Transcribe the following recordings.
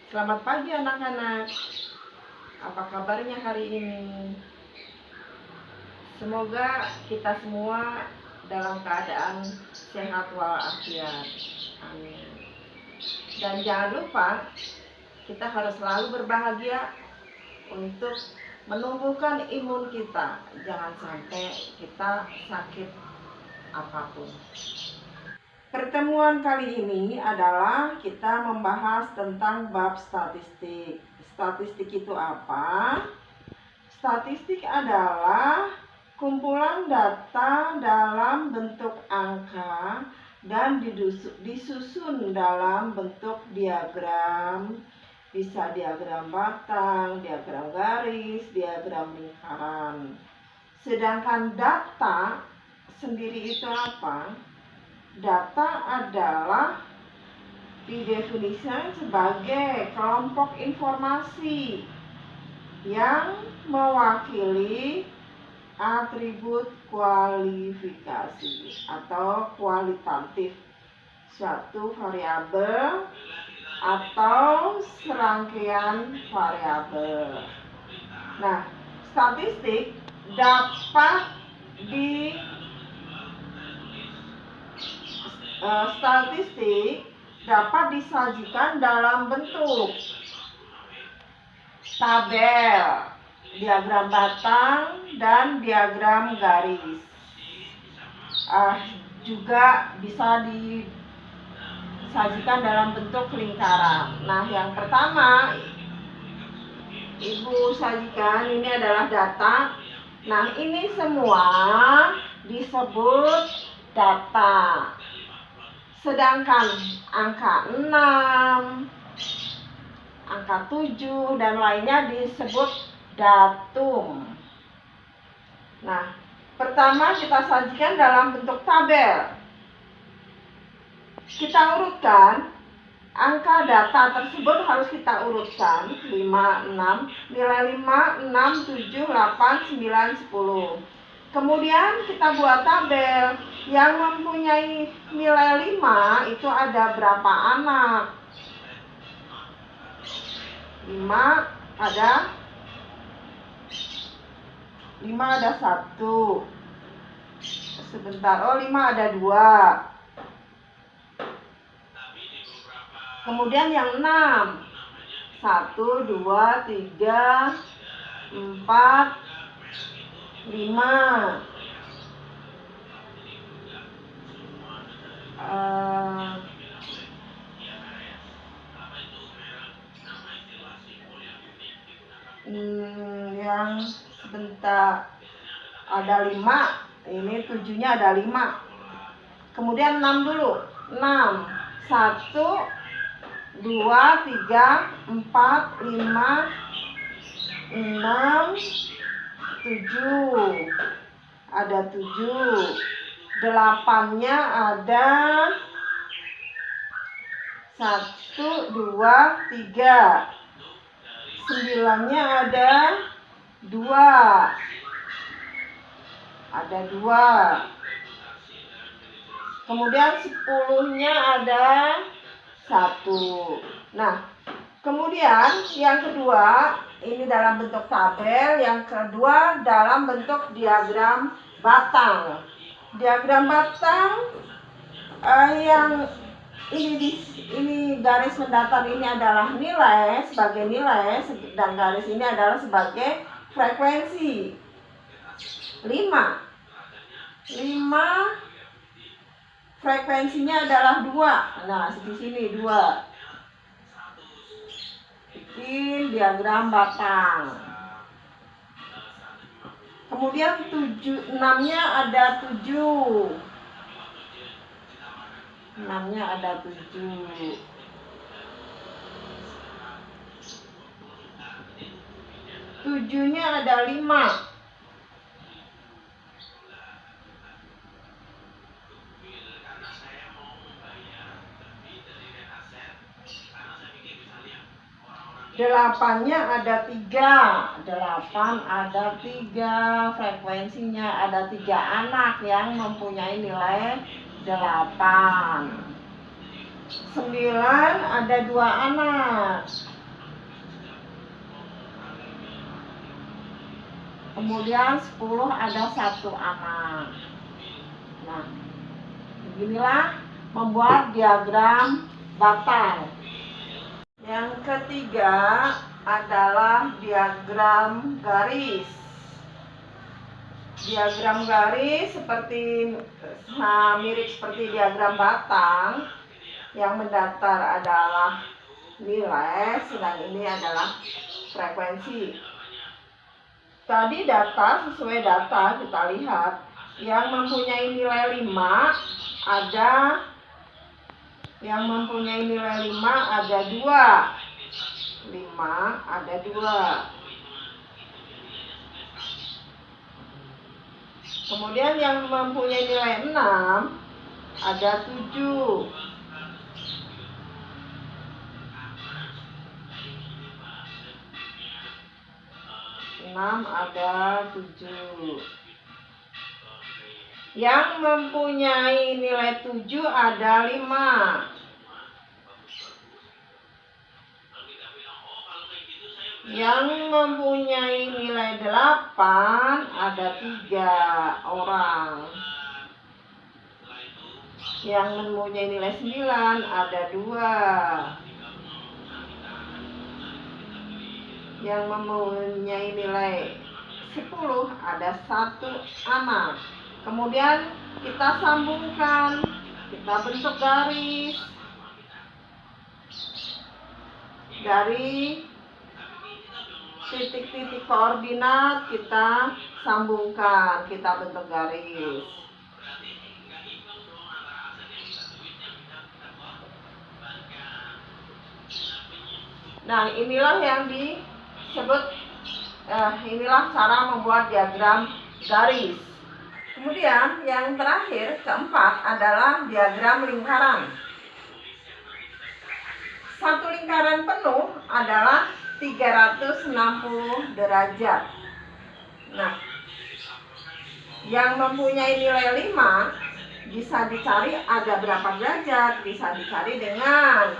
Selamat pagi anak-anak. Apa kabarnya hari ini? Semoga kita semua dalam keadaan sehat walafiat. Amin. Dan jangan lupa, kita harus selalu berbahagia untuk menumbuhkan imun kita. Jangan sampai kita sakit apapun. Pertemuan kali ini adalah kita membahas tentang bab statistik. Statistik itu apa? Statistik adalah kumpulan data dalam bentuk angka dan disusun dalam bentuk diagram. Bisa diagram batang, diagram garis, diagram lingkaran. Sedangkan data sendiri itu apa? Data adalah didefinisikan sebagai kelompok informasi yang mewakili atribut kualifikasi atau kualitatif suatu variabel atau serangkaian variabel. Nah, statistik dapat disajikan dalam bentuk tabel, diagram batang, dan diagram garis. Juga bisa disajikan dalam bentuk lingkaran. Nah, yang pertama Ibu sajikan ini adalah data. Nah, ini semua disebut data. Sedangkan angka 6, angka 7, dan lainnya disebut datum. Nah, pertama kita sajikan dalam bentuk tabel. Kita urutkan, angka data tersebut harus kita urutkan 5, 6, nilai 5, 6, 7, 8, 9, 10. Kemudian kita buat tabel yang mempunyai nilai 5 itu ada berapa anak? 5 ada 1. Sebentar, 5 ada 2. Kemudian yang 6, 1, 2, 3, 4, 5. Yang sebentar ada 5, ini 7-nya ada 5. Kemudian 6 dulu. 6, 1, 2, 3, 4, 5, 6, 7. Ada 7. 8-nya ada 1, 2, 3. 9-nya ada 2. Ada 2. Kemudian 10-nya ada 1. Nah, kemudian yang kedua, ini dalam bentuk tabel. Yang kedua dalam bentuk diagram batang. Diagram batang yang ini garis mendatar ini adalah nilai, sebagai nilai, dan garis ini adalah sebagai frekuensi. 5 frekuensinya adalah 2. Nah, di sini 2. Bikin diagram batang. Kemudian 6-nya ada 7. 6-nya ada 7. 7-nya ada 5. 8-nya ada 3. 8 ada 3. Frekuensinya ada 3 anak yang mempunyai nilai 8. 9 ada 2 anak. Kemudian 10 ada 1 anak. Nah, beginilah membuat diagram batang. Yang ketiga adalah diagram garis. Diagram garis mirip seperti diagram batang. Yang mendatar adalah nilai, sedang ini adalah frekuensi. Tadi data, sesuai data kita lihat, yang mempunyai nilai 5 ada, yang mempunyai nilai 5 ada 2. 5 ada 2. Kemudian yang mempunyai nilai 6 ada 7. 6 ada 7. Yang mempunyai nilai 7 ada 5. Yang mempunyai nilai 8 ada 3 orang. Yang mempunyai nilai 9 ada 2. Yang mempunyai nilai 10 ada 1 anak. Kemudian kita sambungkan, kita bentuk garis. Dari titik-titik koordinat kita sambungkan, kita bentuk garis. Nah, inilah yang disebut inilah cara membuat diagram garis. Kemudian yang terakhir, keempat, adalah diagram lingkaran. Satu lingkaran penuh adalah 360 derajat. Nah, yang mempunyai nilai 5 bisa dicari ada berapa derajat, bisa dicari dengan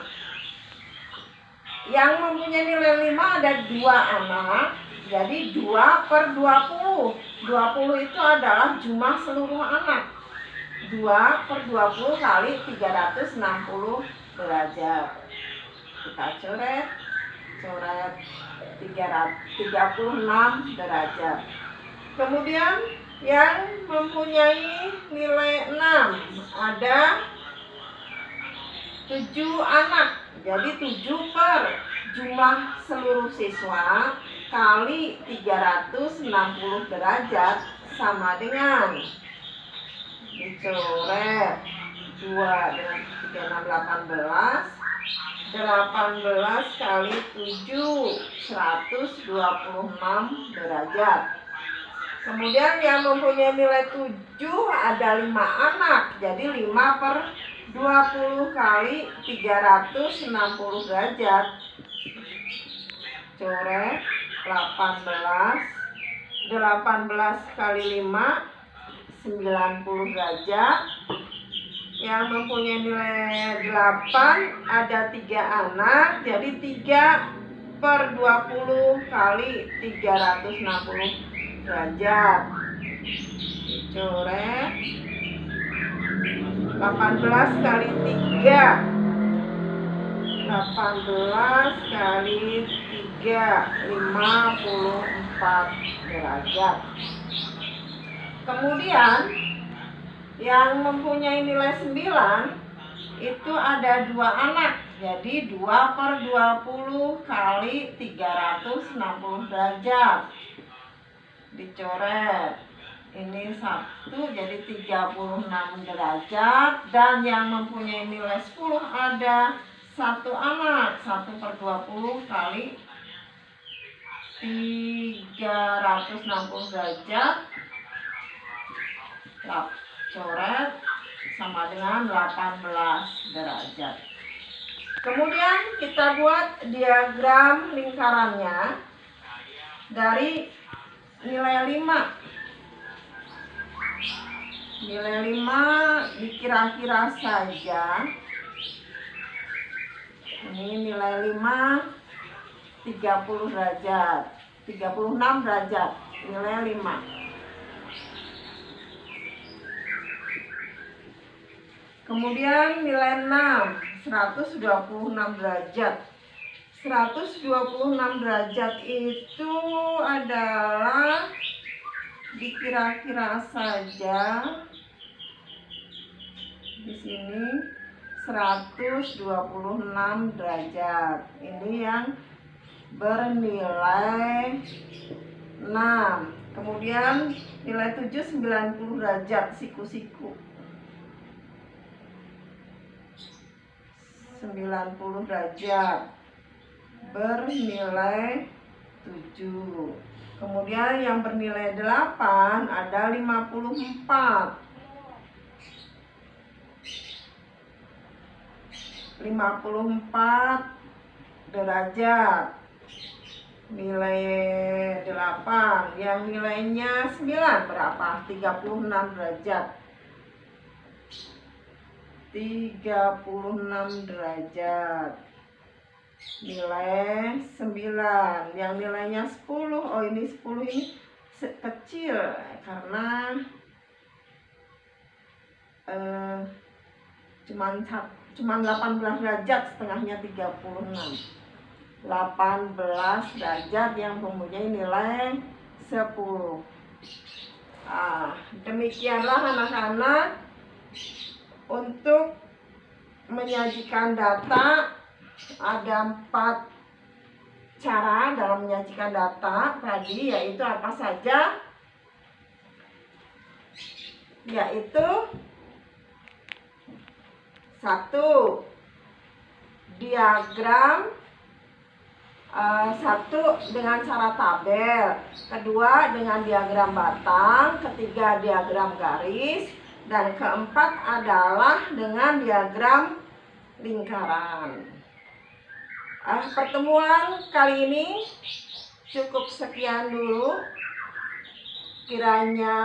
yang mempunyai nilai 5 ada 2 anak, jadi 2 per 20. 20 itu adalah jumlah seluruh anak. 2 per 20 kali 360 derajat. Kita coret 36 derajat. Kemudian yang mempunyai nilai 6 ada 7 anak. Jadi 7 per jumlah seluruh siswa kali 360 derajat sama dengan, dicoret 2 dengan 3, 6, 18 kali 7 126 derajat. Kemudian yang mempunyai nilai 7 ada 5 anak. Jadi 5 per 20 kali 360 derajat. Coret 18 kali 5 90 derajat. Yang mempunyai nilai 8 ada 3 anak. Jadi 3 per 20 kali 360 derajat. Coret 18 kali 3 18 kali 3 54 derajat. Kemudian yang mempunyai nilai 9 itu ada 2 anak. Jadi 2 per 20 kali 360 derajat. Dicoret. Ini 1 jadi 36 derajat. Dan yang mempunyai nilai 10 ada 1 anak. 1 per 20 kali 360 derajat. Coret sama dengan 18 derajat. Kemudian kita buat diagram lingkarannya dari nilai 5. Nilai 5 dikira-kira saja. Ini nilai 5 30 derajat, 36 derajat. nilai 5. Kemudian nilai 6, 126 derajat. 126 derajat itu adalah dikira-kira saja di sini 126 derajat. Ini yang bernilai 6. Kemudian nilai 7, 90 derajat, siku-siku. 90 derajat bernilai 7. Kemudian yang bernilai 8 ada 54. 54 derajat nilai 8, yang nilainya 9 berapa? 36 derajat. 36 derajat nilai 9, yang nilainya 10. Oh, ini 10 ini kecil karena cuman 18 derajat, setengahnya 36. 18 derajat yang mempunyai nilai 10. Demikianlah anak-anak untuk menyajikan data. Ada 4 cara dalam menyajikan data tadi, yaitu apa saja? Yaitu 1. Diagram, 1 dengan cara tabel, kedua dengan diagram batang, ketiga diagram garis, dan keempat adalah dengan diagram lingkaran. Pertemuan kali ini cukup sekian dulu. Kiranya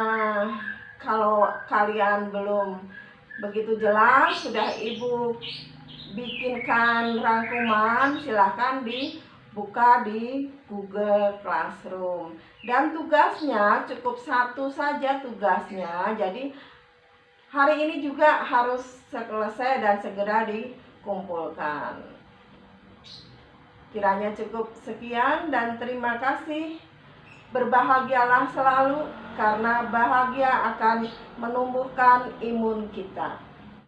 kalau kalian belum begitu jelas, sudah Ibu bikinkan rangkuman, silahkan dibuka di Google Classroom. Dan tugasnya cukup 1 saja tugasnya. Jadi hari ini juga harus selesai dan segera dikumpulkan. Kiranya cukup sekian dan terima kasih. Berbahagialah selalu, karena bahagia akan menumbuhkan imun kita.